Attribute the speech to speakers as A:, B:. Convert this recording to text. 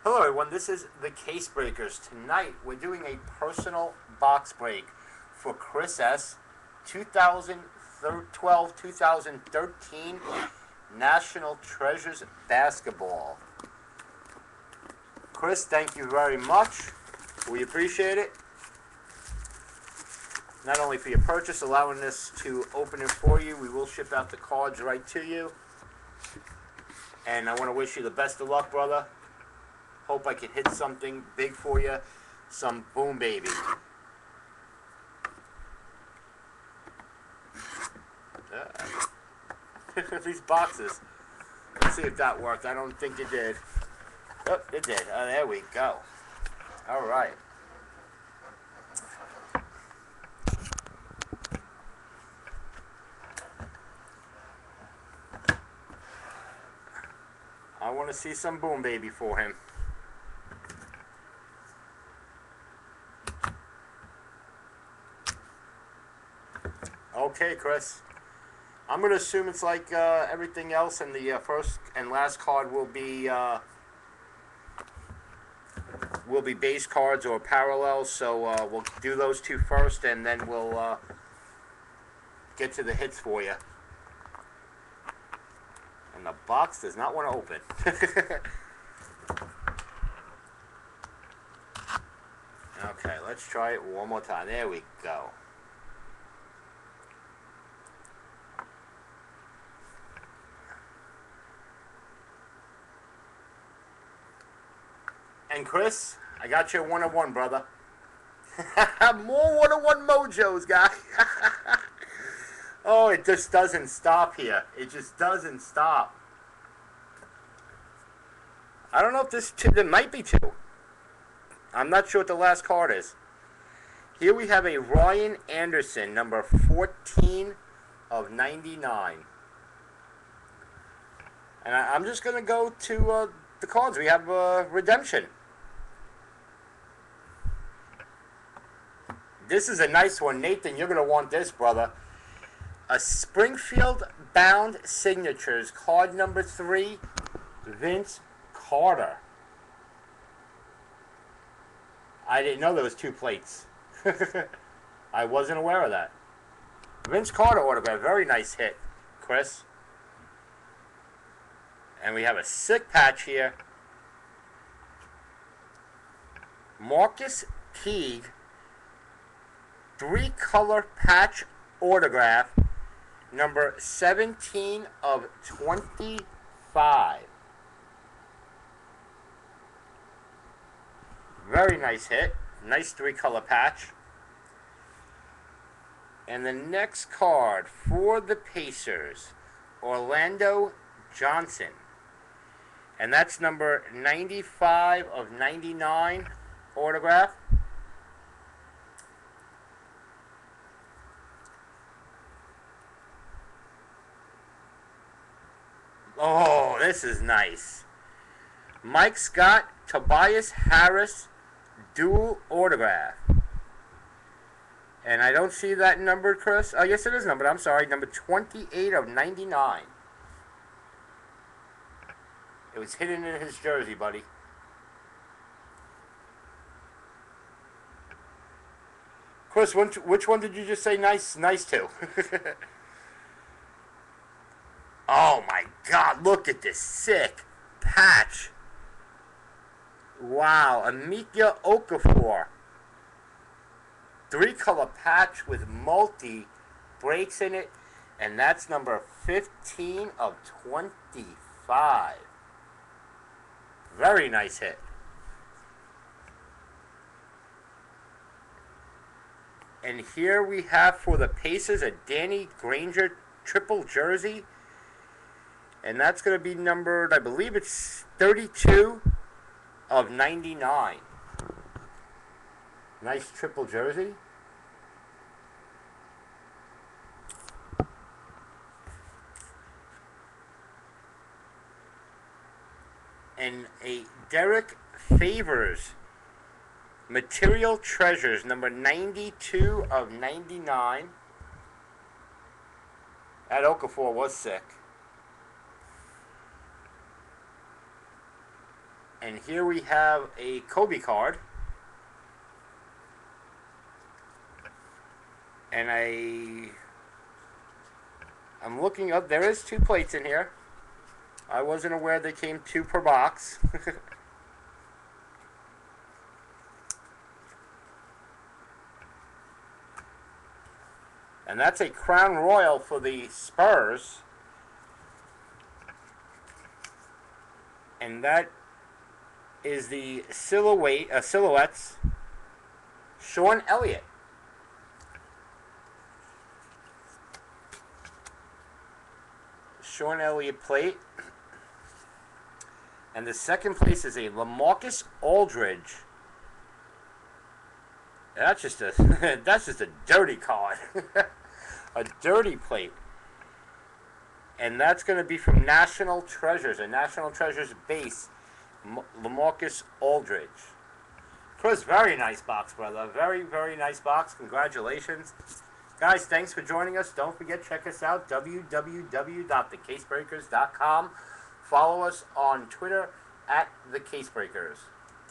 A: Hello everyone, this is the Case Breakers. Tonight we're doing a personal box break for Chris S. 2012-2013 National Treasures Basketball. Chris, thank you very much. We appreciate it. Not only for your purchase, allowing us to open it for you, we will ship out the cards right to you. And I want to wish you the best of luck, brother. Hope I can hit something big for you. Some boom baby. These boxes. Let's see if that worked. I don't think it did. Oh, it did. Oh, there we go. All right. I want to see some boom baby for him. Okay, Chris. I'm going to assume it's like everything else, and the first and last card will be base cards or parallels. So we'll do those two first, and then we'll get to the hits for you. And the box does not want to open. Okay, let's try it one more time. There we go. And Chris, I got you a one-on-one, brother. More one-on-one mojos, guy. Oh, it just doesn't stop here. It just doesn't stop. I don't know if this two, there might be two. I'm not sure what the last card is. Here we have a Ryan Anderson, number 14 of 99. And I'm just going to go to the cards. We have Redemption. This is a nice one. Nathan, you're going to want this, brother. A Springfield-bound signatures, card number 3, Vince Carter. I didn't know there was 2 plates. I wasn't aware of that. Vince Carter autograph, very nice hit, Chris. And we have a sick patch here. Marcus Teague, 3-color patch autograph, number 17 of 25. Very nice hit. Nice 3-color patch. And the next card for the Pacers, Orlando Johnson. And that's number 95 of 99 autograph. Oh, this is nice. Mike Scott, Tobias Harris, dual autograph. And I don't see that numbered, Chris. Oh, yes, it is numbered. I'm sorry. Number 28 of 99. It was hidden in his jersey, buddy. Chris, which one did you just say nice to? Oh my God, look at this sick patch. Wow, Emeka Okafor. 3-color patch with multi breaks in it. And that's number 15 of 25. Very nice hit. And here we have for the Pacers a Danny Granger triple jersey. And that's going to be numbered, I believe it's 32 of 99. Nice triple jersey. And a Derek Favors Material Treasures, number 92 of 99. That Okafor was sick. And here we have a Kobe card. And I'm looking up. There is 2 plates in here. I wasn't aware they came 2 per box. And that's a Crown Royal for the Spurs. And that is the silhouettes. Sean Elliott. Sean Elliott plate. And the second place is a LaMarcus Aldridge. That's just a dirty card. A dirty plate. And that's going to be from National Treasures, a National Treasures base, LaMarcus Aldridge. Chris, very nice box, brother. Very, very nice box. Congratulations. Guys, thanks for joining us. Don't forget, check us out, www.thecasebreakers.com. Follow us on Twitter @thecasebreakers.